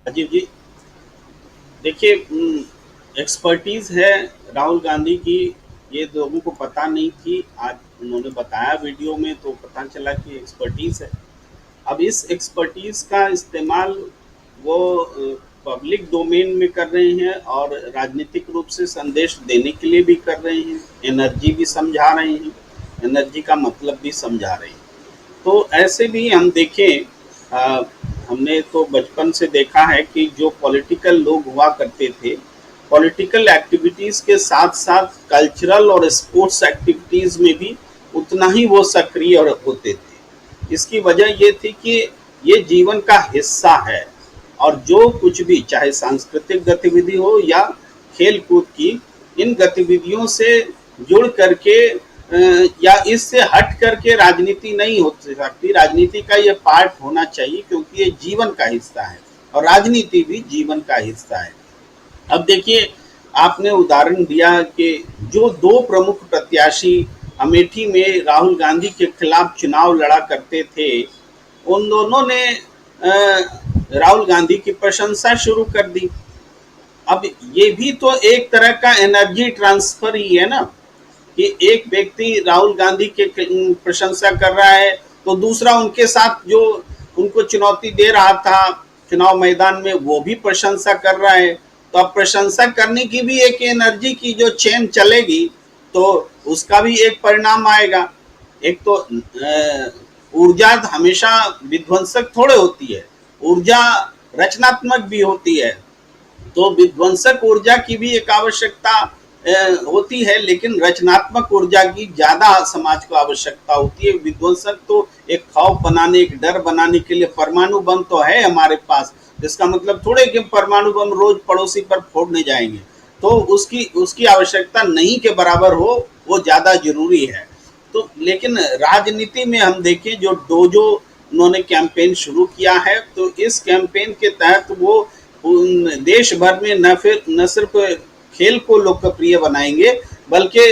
राजीव जी, देखिए, एक्सपर्टीज है राहुल गांधी की। ये लोगों को पता नहीं थी, आज उन्होंने बताया वीडियो में तो पता चला कि एक्सपर्टीज है। अब इस एक्सपर्टीज का इस्तेमाल वो पब्लिक डोमेन में कर रहे हैं और राजनीतिक रूप से संदेश देने के लिए भी कर रहे हैं, एनर्जी भी समझा रहे हैं, एनर्जी का मतलब भी समझा रहे हैं। तो ऐसे भी हम देखें, अ, हमने तो बचपन से देखा है कि जो पॉलिटिकल लोग हुआ करते थे, पॉलिटिकल एक्टिविटीज़ के साथ साथ कल्चरल और स्पोर्ट्स एक्टिविटीज़ में भी उतना ही वो सक्रिय होते थे। इसकी वजह ये थी कि ये जीवन का हिस्सा है और जो कुछ भी, चाहे सांस्कृतिक गतिविधि हो या खेल कूद की, इन गतिविधियों से जुड़ करके या इससे हट करके राजनीति नहीं हो सकती। राजनीति का ये पार्ट होना चाहिए क्योंकि ये जीवन का हिस्सा है और राजनीति भी जीवन का हिस्सा है। अब देखिए, आपने उदाहरण दिया कि जो दो प्रमुख प्रत्याशी अमेठी में राहुल गांधी के खिलाफ चुनाव लड़ा करते थे, उन दोनों ने राहुल गांधी की प्रशंसा शुरू कर दी। अब ये भी तो एक तरह का एनर्जी ट्रांसफर ही है ना, कि एक व्यक्ति राहुल गांधी के प्रशंसा कर रहा है तो दूसरा उनके साथ जो उनको चुनौती दे रहा था चुनाव मैदान में, वो भी प्रशंसा कर रहा है। तो अब प्रशंसा करने की भी एक एनर्जी की जो चेन चलेगी, तो उसका भी एक परिणाम आएगा। एक तो ऊर्जा हमेशा विध्वंसक थोड़े होती है, ऊर्जा रचनात्मक भी होती है। तो विध्वंसक ऊर्जा की भी एक आवश्यकता होती है, लेकिन रचनात्मक ऊर्जा की ज्यादा समाज को आवश्यकता होती है। विध्वंसक तो एक खौफ बनाने, एक डर बनाने के लिए, परमाणु बम तो है हमारे पास, जिसका मतलब थोड़े कि परमाणु बम रोज पड़ोसी पर फोड़ने जाएंगे, तो उसकी उसकी आवश्यकता नहीं के बराबर हो, वो ज्यादा जरूरी है। तो लेकिन राजनीति में हम देखें, जो डोजो उन्होंने कैंपेन शुरू किया है, तो इस कैंपेन के तहत वो देश भर में न सिर्फ खेल को लोकप्रिय बनाएंगे, बल्कि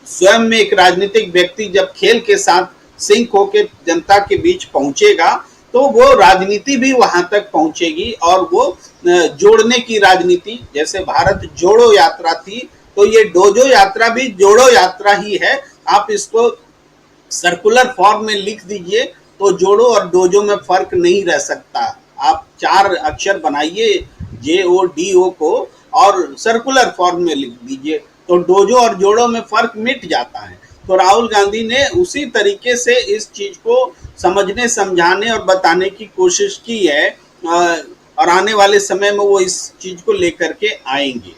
स्वयं में एक राजनीतिक व्यक्ति जब खेल के साथ सिंक होकर जनता के बीच पहुंचेगा, तो वो राजनीति भी वहां तक पहुंचेगी और वो जोड़ने की राजनीति, जैसे भारत जोड़ो यात्रा थी, तो ये डोजो यात्रा भी जोड़ो यात्रा ही है। आप इसको सर्कुलर फॉर्म में लिख दीजिए तो जोड़ो और डोजो में फर्क नहीं रह सकता। आप चार अक्षर बनाइए, JODO को, और सर्कुलर फॉर्म में लिख दीजिए, तो डोजो और जोड़ो में फर्क मिट जाता है। तो राहुल गांधी ने उसी तरीके से इस चीज को समझने, समझाने और बताने की कोशिश की है, और आने वाले समय में वो इस चीज को लेकर के आएंगे।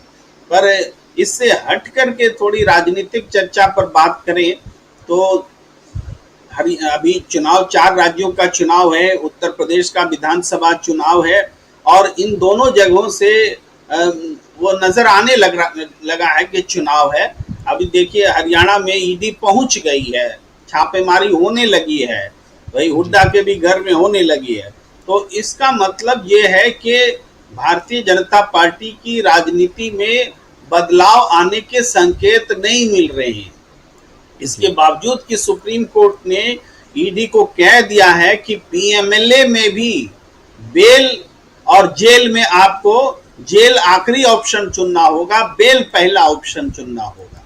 पर इससे हट करके थोड़ी राजनीतिक चर्चा पर बात करें तो अभी चुनाव, चार राज्यों का चुनाव है, उत्तर प्रदेश का विधानसभा चुनाव है, और इन दोनों जगहों से वो नजर आने लगा है कि चुनाव है। अभी देखिए, हरियाणा में ईडी पहुंच गई है, छापेमारी होने लगी है, भाई जी। हुड्डा के भी घर में होने लगी है। तो इसका मतलब ये है कि भारतीय जनता पार्टी की राजनीति में बदलाव आने के संकेत नहीं मिल रहे हैं। इसके जी। बावजूद कि सुप्रीम कोर्ट ने ईडी को कह दिया है कि पीएमएलए में भी बेल और जेल में आपको, जेल आखिरी ऑप्शन चुनना होगा, बेल पहला ऑप्शन चुनना होगा।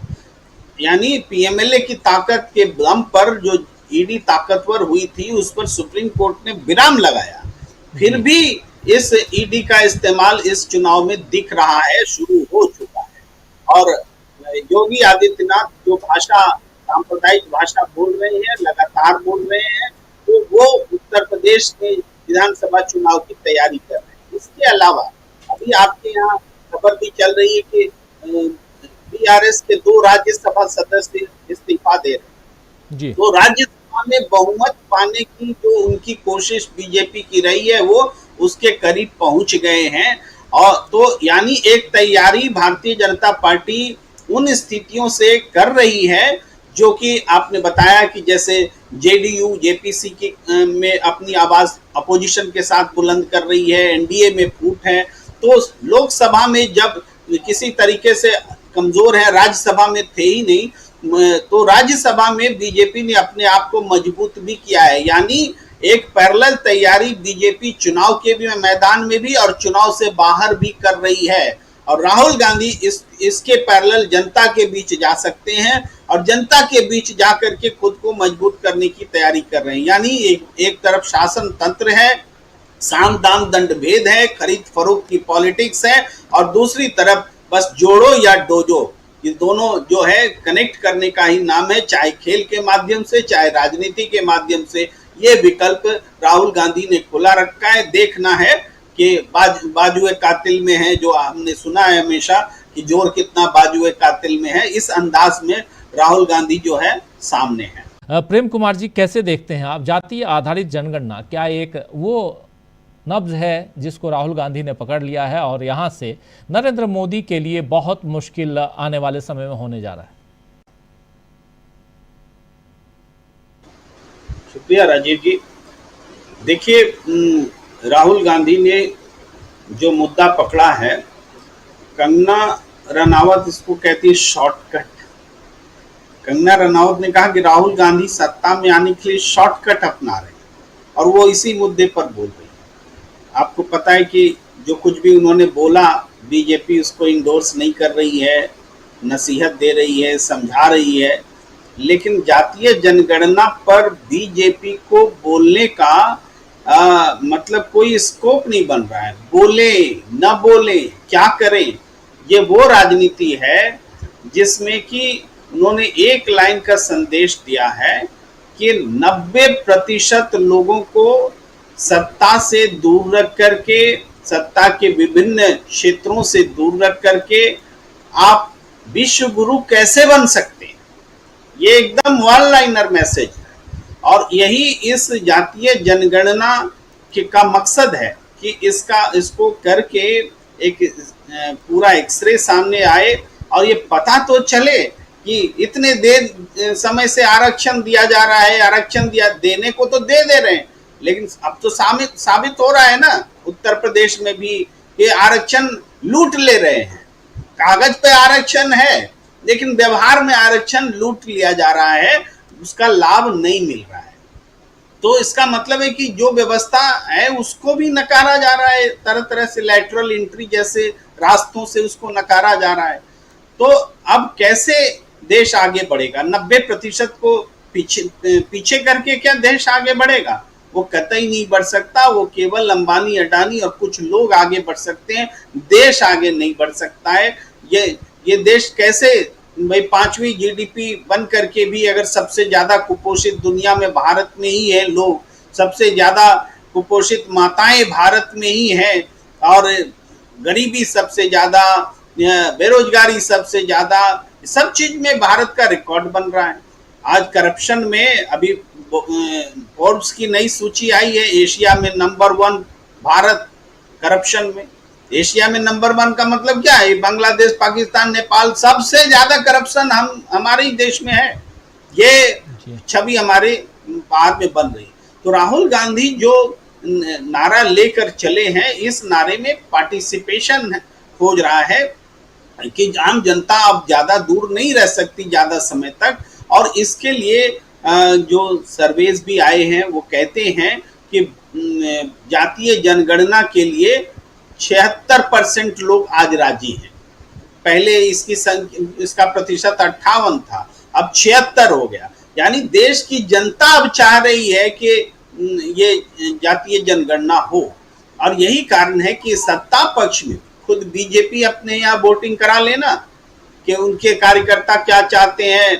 यानी पीएमएलए की ताकत के दम पर जो ईडी ताकतवर हुई थी, उस पर सुप्रीम कोर्ट ने विराम लगाया। फिर जी। भी इस ईडी का इस्तेमाल इस चुनाव में दिख रहा है, शुरू हो चुका है। और योगी आदित्यनाथ जो भाषा, सांप्रदायिक भाषा बोल रहे हैं, लगातार बोल रहे हैं, तो वो उत्तर प्रदेश में विधानसभा चुनाव की तैयारी कर रहे हैं। इसके अलावा अभी आपके यहाँ खबर भी चल रही है कि बीआरएस के दो राज्यसभा सदस्य इस्तीफा दे रहे हैं। जी। तो राज्यसभा में बहुमत पाने की जो उनकी कोशिश बीजेपी की रही है, वो उसके करीब पहुंच गए हैं। और तो यानी एक तैयारी भारतीय जनता पार्टी उन स्थितियों से कर रही है जो कि आपने बताया कि जैसे जेडीयू जेपीसी की में अपनी आवाज अपोजिशन के साथ बुलंद कर रही है, एनडीए में फूट है। तो लोकसभा में जब किसी तरीके से कमजोर है, राज्यसभा में थे ही नहीं, तो राज्यसभा में बीजेपी ने अपने आप को मजबूत भी किया है। यानी एक पैरेलल तैयारी बीजेपी चुनाव के भी मैदान में भी और चुनाव से बाहर भी कर रही है। और राहुल गांधी इसके पैरेलल जनता के बीच जा सकते हैं और जनता के बीच जाकर के खुद को मजबूत करने की तैयारी कर रहे हैं। यानी एक तरफ शासन तंत्र है, साम दाम दंड भेद है, खरीद फरोख्त की पॉलिटिक्स है, और दूसरी तरफ बस जोड़ो या डोजो, ये दोनों जो है कनेक्ट करने का ही नाम है, चाहे खेल के माध्यम से चाहे राजनीति के माध्यम से। ये विकल्प राहुल गांधी ने खुला रखा है। देखना है कि बाजुए कातिल में है, जो हमने सुना है हमेशा कि जोर कितना बाजुए कातिल में है, इस अंदाज में राहुल गांधी जो है सामने है। प्रेम कुमार जी, कैसे देखते हैं आप जातीय आधारित जनगणना? क्या एक वो नब्ज है जिसको राहुल गांधी ने पकड़ लिया है और यहां से नरेंद्र मोदी के लिए बहुत मुश्किल आने वाले समय में होने जा रहा है? शुक्रिया राजीव जी। देखिए, राहुल गांधी ने जो मुद्दा पकड़ा है, कंगना रनावत इसको कहती है शॉर्टकट। कंगना रनावत ने कहा कि राहुल गांधी सत्ता में आने के लिए शॉर्टकट अपना रहे हैं और वो इसी मुद्दे पर बोल रही है। आपको पता है कि जो कुछ भी उन्होंने बोला, बीजेपी उसको इंडोर्स नहीं कर रही है, नसीहत दे रही है, समझा रही है, लेकिन जातीय जनगणना पर बीजेपी को बोलने का मतलब कोई स्कोप नहीं बन रहा है। बोले न बोले, क्या करें, ये वो राजनीति है जिसमें कि उन्होंने एक लाइन का संदेश दिया है कि 90% लोगों को सत्ता से दूर रख करके, सत्ता के विभिन्न क्षेत्रों से दूर रख करके आप विश्व गुरु कैसे बन सकते हैं। ये एकदम वन लाइनर मैसेज है और यही इस जातीय जनगणना का मकसद है कि इसको करके एक पूरा एक्सरे सामने आए और ये पता तो चले कि इतने देर समय से आरक्षण दिया जा रहा है, आरक्षण देने को तो दे रहे हैं, लेकिन अब तो साबित हो रहा है ना उत्तर प्रदेश में भी ये आरक्षण लूट ले रहे हैं। कागज पे आरक्षण है लेकिन व्यवहार में आरक्षण लूट लिया जा रहा है, उसका लाभ नहीं मिल रहा है। तो इसका मतलब है कि जो व्यवस्था है उसको भी नकारा जा रहा है, तरह तरह से लैटरल एंट्री जैसे रास्तों से उसको नकारा जा रहा है। तो अब कैसे देश आगे बढ़ेगा? 90% को पीछे करके क्या देश आगे बढ़ेगा? वो कतई नहीं बढ़ सकता। वो केवल अंबानी, अडानी और कुछ लोग आगे बढ़ सकते हैं, देश आगे नहीं बढ़ सकता है। ये देश कैसे भाई 5वीं जीडीपी बन करके भी अगर सबसे ज्यादा कुपोषित दुनिया में भारत में ही है, लोग सबसे ज्यादा कुपोषित माताएं भारत में ही है, और गरीबी सबसे ज्यादा, बेरोजगारी सबसे ज्यादा, सब चीज में भारत का रिकॉर्ड बन रहा है। आज करप्शन में अभी फोर्ब्स की नई सूची आई है, एशिया में नंबर 1 भारत करप्शन में। एशिया में नंबर 1 का मतलब क्या है? बांग्लादेश, पाकिस्तान, नेपाल, सबसे ज्यादा करप्शन हमारे ही देश में है। ये छवि हमारे बाद में बन रही। तो राहुल गांधी जो नारा लेकर चले हैं, इस नारे में पार्टिसिपेशन खोज रहा है कि आम जनता अब ज्यादा दूर नहीं रह सकती ज्यादा समय तक, और इसके लिए जो सर्वेस भी आए हैं वो कहते हैं कि जातीय जनगणना के लिए 76% लोग आज राजी हैं। पहले इसका प्रतिशत 58 था, अब 76 हो गया। यानी देश की जनता अब चाह रही है कि ये जातीय जनगणना हो, और यही कारण है कि सत्ता पक्ष में खुद बीजेपी अपने यहाँ वोटिंग करा लेना कि उनके कार्यकर्ता क्या चाहते हैं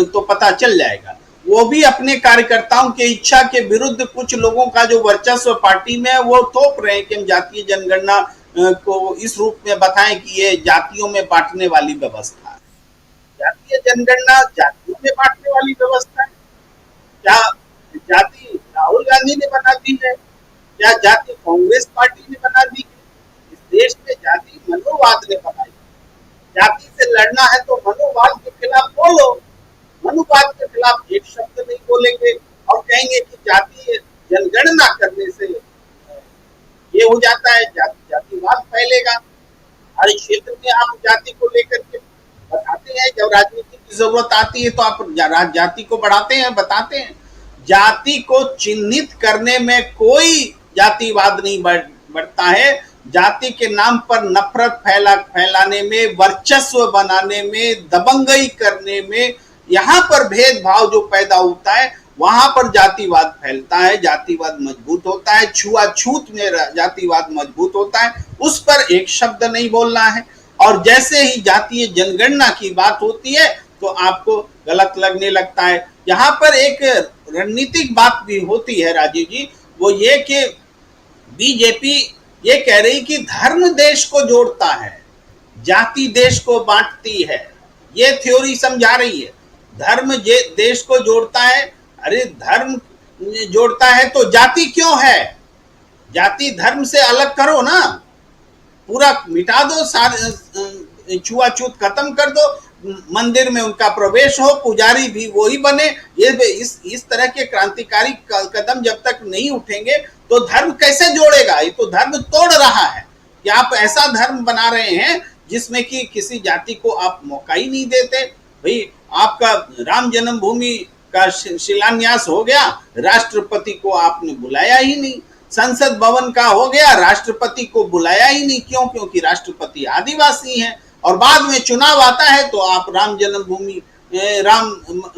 तो पता चल जाएगा। वो भी अपने कार्यकर्ताओं की इच्छा के विरुद्ध कुछ लोगों का जो वर्चस्व पार्टी में है वो थोप रहे हैं कि हम जातीय जनगणना को इस रूप में बताएं कि ये जातियों में बांटने वाली व्यवस्था है। जातीय जनगणना जातियों में बांटने वाली व्यवस्था है क्या? जाति राहुल गांधी ने बना दी है या जाति कांग्रेस पार्टी ने बना दी है? इस देश में जाति मनोवाद ने बनाई। जाति से लड़ना है तो मनोवाद के खिलाफ बोलो, मनुवाद के खिलाफ एक शब्द नहीं बोलेंगे और कहेंगे कि जातीय जनगणना करने से ये हो जाता है, जातिवाद फैलेगा। हर क्षेत्र में आप जाति को लेकर के बताते हैं, जब राजनीति की जरूरत आती है तो आप जाति को बढ़ाते हैं, बताते हैं। जाति को चिन्हित करने में कोई जातिवाद नहीं बढ़ता है। जाति के नाम पर नफरत फैलाने में, वर्चस्व बनाने में, दबंगई करने में, यहाँ पर भेदभाव जो पैदा होता है वहां पर जातिवाद फैलता है, जातिवाद मजबूत होता है, छुआछूत में जातिवाद मजबूत होता है। उस पर एक शब्द नहीं बोलना है। और जैसे ही जातीय जनगणना की बात होती है तो आपको गलत लगने लगता है। यहाँ पर एक रणनीतिक बात भी होती है राजीव जी, वो ये कि बीजेपी ये कह रही कि धर्म देश को जोड़ता है, जाति देश को बांटती है, ये थ्योरी समझा रही है। धर्म देश को जोड़ता है, अरे धर्म जोड़ता है तो जाति क्यों है? जाति धर्म से अलग करो ना, पूरा मिटा दो, छुआछूत खत्म कर दो, मंदिर में उनका प्रवेश हो, पुजारी भी वही बने। ये इस तरह के क्रांतिकारी कदम जब तक नहीं उठेंगे तो धर्म कैसे जोड़ेगा? ये तो धर्म तोड़ रहा है कि आप ऐसा धर्म बना रहे हैं जिसमें कि किसी जाति को आप मौका ही नहीं देते। भाई आपका राम जन्मभूमि का शिलान्यास हो गया, राष्ट्रपति को आपने बुलाया ही नहीं। संसद भवन का हो गया, राष्ट्रपति को बुलाया ही नहीं। क्यों? क्योंकि राष्ट्रपति आदिवासी हैं। और बाद में चुनाव आता है तो आप राम जन्मभूमि, राम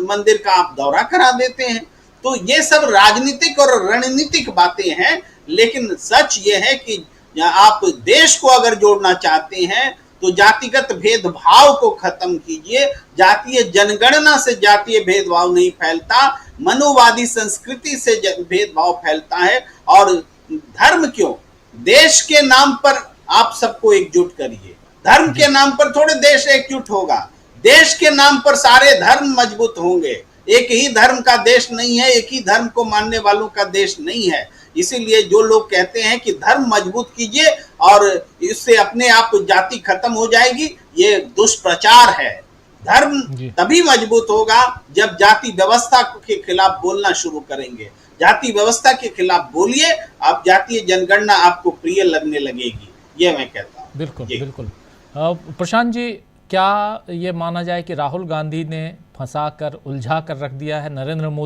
मंदिर का आप दौरा करा देते हैं। तो ये सब राजनीतिक और रणनीतिक बातें हैं। लेकिन सच ये है कि आप देश को अगर जोड़ना चाहते हैं तो जातिगत भेदभाव को खत्म कीजिए। जातीय जनगणना से जातीय भेदभाव नहीं फैलता, मनुवादी संस्कृति से भेदभाव फैलता है। और धर्म क्यों? देश के नाम पर आप सबको एकजुट करिए। धर्म के नाम पर थोड़े देश एकजुट होगा, देश के नाम पर सारे धर्म मजबूत होंगे। एक ही धर्म का देश नहीं है, एक ही धर्म को मानने वालों का देश नहीं है। इसीलिए जो लोग कहते हैं कि धर्म मजबूत कीजिए और इससे अपने आप जाति खत्म हो जाएगी, ये दुष्प्रचार है। धर्म तभी मजबूत होगा जब जाति व्यवस्था के खिलाफ बोलना शुरू करेंगे। जाति व्यवस्था के खिलाफ बोलिए, आप जातीय जनगणना आपको प्रिय लगने लगेगी, ये मैं कहता हूँ। बिल्कुल बिल्कुल। प्रशांत जी, क्या ये माना जाए कि राहुल गांधी ने फंसा कर, उलझा कर रख दिया है नरेंद्र मोदी